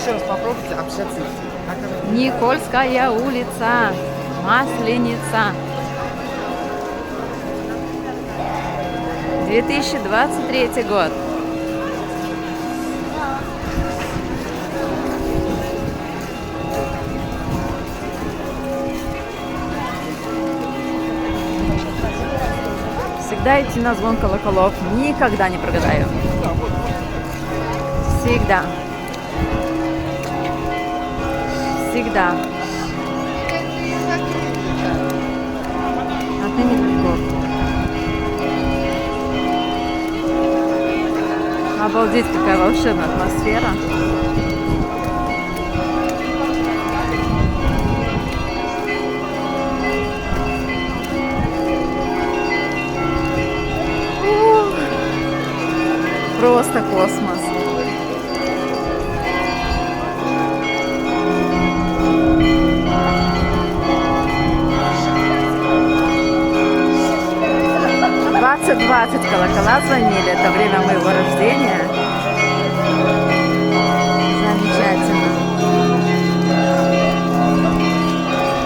еще раз попробуйте общаться. Никольская улица, Масленица. 2023 год. Всегда идти на звон колоколов. Никогда не прогадаю. Всегда. Всегда. Отныне Петков. Обалдеть, какая волшебная атмосфера. Просто космос. В 20:20 колокола звонили. Это время моего рождения.